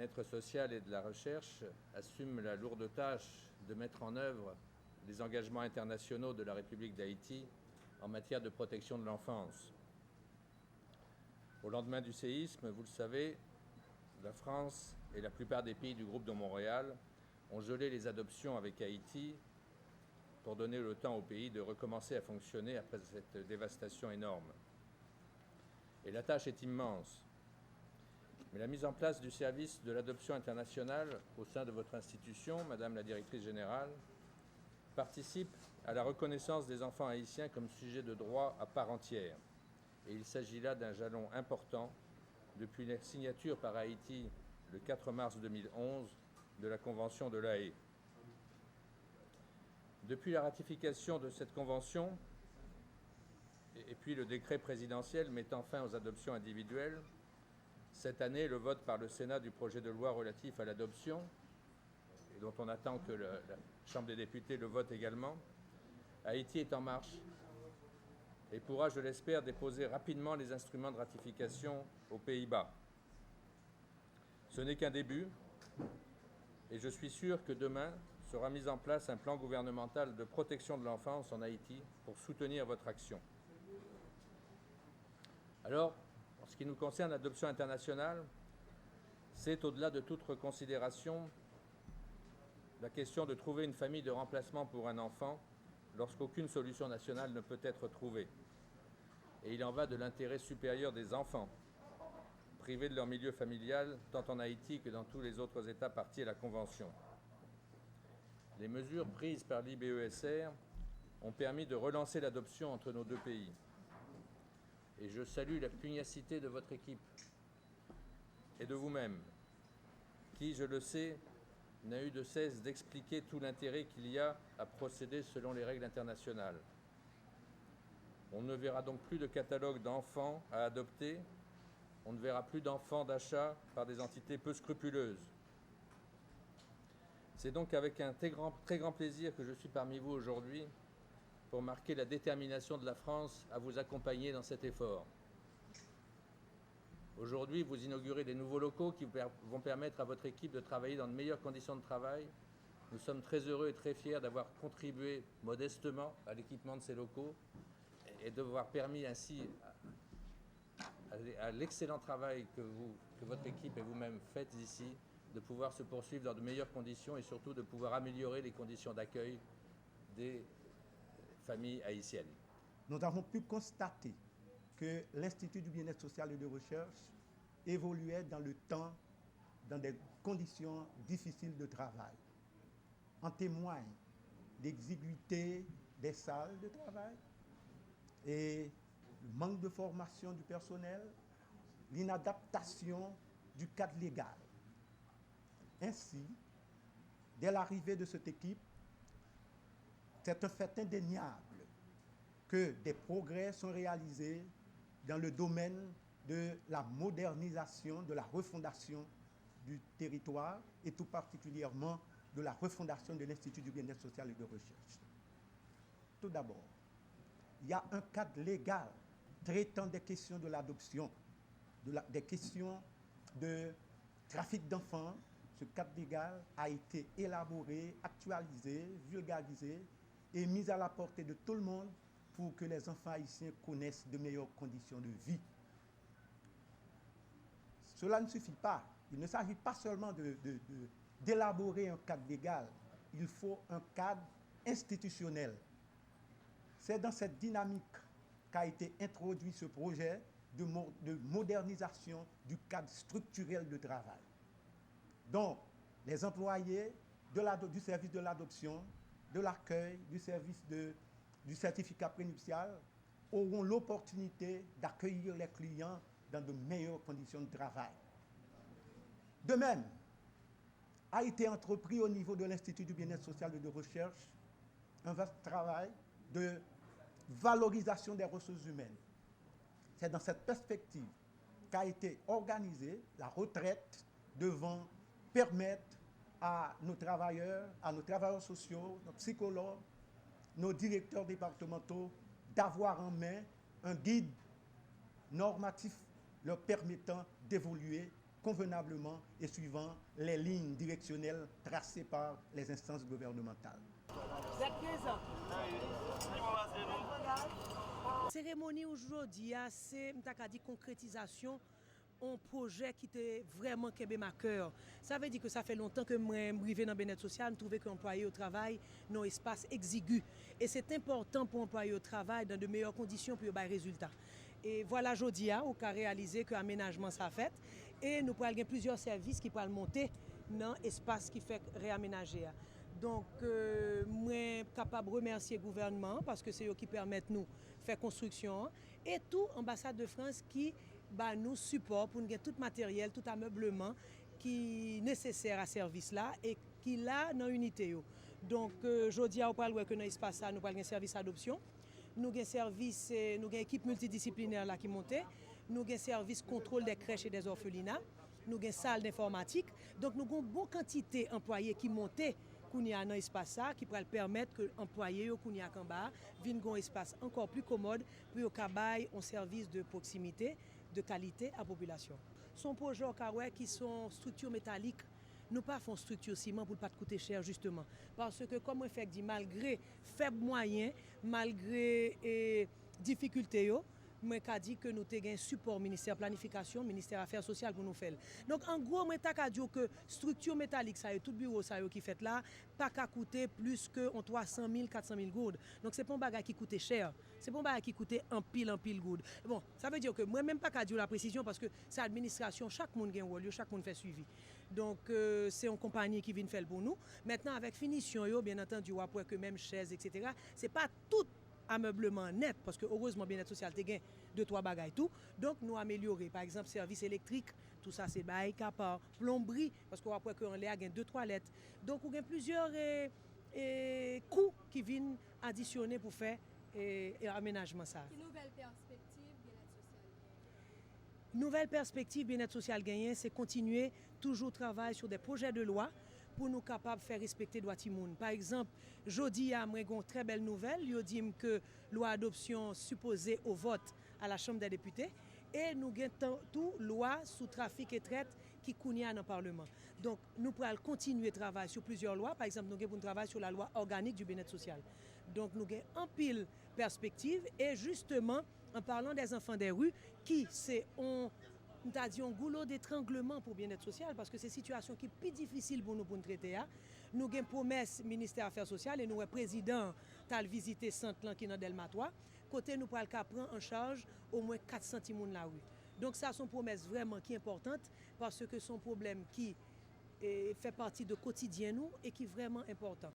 bien-être social et de la recherche assume la lourde tâche de mettre en œuvre les engagements internationaux de la République d'Haïti en matière de protection de l'enfance. Au lendemain du séisme, vous le savez, la France et la plupart des pays du groupe de Montréal ont gelé les adoptions avec Haïti pour donner le temps au pays de recommencer à fonctionner après cette dévastation énorme. Et la tâche est immense. Mais la mise en place du service de l'adoption internationale au sein de votre institution, Madame la Directrice Générale, participe à la reconnaissance des enfants haïtiens comme sujet de droit à part entière. Et il s'agit là d'un jalon important depuis la signature par Haïti le 4 mars 2011 de la Convention de La Haye. Depuis la ratification de cette convention et puis le décret présidentiel mettant fin aux adoptions individuelles, cette année, le vote par le Sénat du projet de loi relatif à l'adoption, et dont on attend que la Chambre des députés le vote également, Haïti est en marche et pourra, je l'espère, déposer rapidement les instruments de ratification aux Pays-Bas. Ce n'est qu'un début, et je suis sûr que demain sera mis en place un plan gouvernemental de protection de l'enfance en Haïti pour soutenir votre action. Alors, en ce qui nous concerne, l'adoption internationale, c'est au-delà de toute considération la question de trouver une famille de remplacement pour un enfant lorsqu'aucune solution nationale ne peut être trouvée. Et il en va de l'intérêt supérieur des enfants, privés de leur milieu familial, tant en Haïti que dans tous les autres États partis à la Convention. Les mesures prises par l'IBESR ont permis de relancer l'adoption entre nos deux pays. Et je salue la pugnacité de votre équipe et de vous-même, qui, je le sais, n'a eu de cesse d'expliquer tout l'intérêt qu'il y a à procéder selon les règles internationales. On ne verra donc plus de catalogue d'enfants à adopter, on ne verra plus d'enfants d'achat par des entités peu scrupuleuses. C'est donc avec un très grand plaisir que je suis parmi vous aujourd'hui pour marquer la détermination de la France à vous accompagner dans cet effort. Aujourd'hui, vous inaugurez des nouveaux locaux qui vont permettre à votre équipe de travailler dans de meilleures conditions de travail. Nous sommes très heureux et très fiers d'avoir contribué modestement à l'équipement de ces locaux et d'avoir permis ainsi à l'excellent travail que votre équipe et vous-même faites ici, de pouvoir se poursuivre dans de meilleures conditions et surtout de pouvoir améliorer les conditions d'accueil des familles haïtiennes. Nous avons pu constater que l'Institut du bien-être social et de recherche évoluait dans le temps dans des conditions difficiles de travail. En témoigne l'exiguïté des salles de travail et le manque de formation du personnel, l'inadaptation du cadre légal. Ainsi, dès l'arrivée de cette équipe, c'est un fait indéniable que des progrès sont réalisés dans le domaine de la modernisation, de la refondation du territoire et tout particulièrement de la refondation de l'Institut du bien-être social et de recherche. Tout d'abord, il y a un cadre légal traitant des questions de l'adoption, des questions de trafic d'enfants. Ce cadre légal a été élaboré, actualisé, vulgarisé et mis à la portée de tout le monde pour que les enfants haïtiens connaissent de meilleures conditions de vie. Cela ne suffit pas. Il ne s'agit pas seulement d'élaborer un cadre légal. Il faut un cadre institutionnel. C'est dans cette dynamique qu'a été introduit ce projet de modernisation du cadre structurel de travail. Donc, les employés du service de l'adoption, de l'accueil, du service du certificat prénuptial auront l'opportunité d'accueillir les clients dans de meilleures conditions de travail. De même, a été entrepris au niveau de l'Institut du bien-être social et de recherche un vaste travail de valorisation des ressources humaines. C'est dans cette perspective qu'a été organisée la retraite devant permettre à nos travailleurs sociaux, nos psychologues, nos directeurs départementaux d'avoir en main un guide normatif leur permettant d'évoluer convenablement et suivant les lignes directionnelles tracées par les instances gouvernementales. Cérémonie aujourd'hui, c'est une concrétisation un projet qui était vraiment kebe ma cœur. Ça veut dire que ça fait longtemps que moi arrivé dans Bien-être social, je trouvais qu'employé au travail dans un espace exigu. Et c'est important pour employé au travail dans de meilleures conditions pour avoir des résultats. Et voilà aujourd'hui, on a réalisé que l'aménagement ça fait et nous pourrons avoir plusieurs services qui pourront monter dans l'espace qui fait réaménager. Donc, moi, je suis capable de remercier le gouvernement parce que c'est eux qui permettent nous de faire construction et tout l'ambassade de France qui nous support pour nous avoir tout matériel, tout ameublement qui est nécessaire à ce service-là et qui est là dans l'unité. Donc, aujourd'hui, on parle que dans l'espace, nous avons un service d'adoption, nous avons un service, nous avons une équipe multidisciplinaire là qui monte, nous avons un service contrôle des crèches et des orphelinats, nous avons une salle d'informatique. Donc, nous avons une bonne quantité d'employés qui montent qu'on y a dans l'espace qui pourrait permettre que les employés qu'on y a en bas viennent dans un espace encore plus commode pour qu'ils un service de proximité, de qualité à la population. Son projet qui sont structures métalliques, nous pas font structure ciment pour ne pas coûter cher justement. Parce que comme on fait dit, malgré faibles moyens, malgré difficultés, moi ka dit que nous avons un support ministère planification, ministère affaires sociales pour nous faire. Donc en gros, moi ta dit que structure métallique ça tout bureau ça qui fait là pas qu'à coûter plus que 300 000 400 000 gourdes. Donc c'est pas un bagage qui coûte cher. C'est pas un bagage qui coûte en pile gourdes. Bon, ça veut dire que moi même pas qu'à dire la précision parce que c'est administration, chaque monde gagne rôle, chaque monde fait suivi. Donc c'est une compagnie qui vient faire pour nous. Maintenant avec finition bien entendu après que même chaises etc. C'est pas tout ameublement net parce que heureusement bien-être social te gain 2-3 bagages tout donc nous améliorer par exemple service électrique tout ça c'est bail capable plomberie parce qu'on après que on a gain 2 toilettes donc on a plusieurs coûts qui viennent additionner pour faire aménagement ça. Nouvelle perspective bien-être social gagné c'est continuer toujours travailler sur des projets de loi pour nous capables de faire respecter droit de monde. Par exemple, jeudi a une très belle nouvelle, il dit que loi adoption supposée au vote à la Chambre des députés et nous avons tout loi sous trafic et traite qui connaît dans le Parlement. Donc nous pourrons continuer à travailler sur plusieurs lois. Par exemple, nous avons travailler sur la loi organique du bien-être social. Donc nous avons en pile perspective et justement en parlant des enfants des rues qui c'est nous avons dit un goulot d'étranglement pour bien-être social parce que c'est une situation qui est plus difficile pour nous traiter. Nous avons une promesse ministère des Affaires sociales et nous le président a visité centre qui est dans Delma 3. Côté nous pourrons prendre en charge au moins 400 personnes dans la rue. Donc ça c'est une promesse vraiment qui est importante parce que c'est un problème qui fait partie de quotidien nous et qui est vraiment important.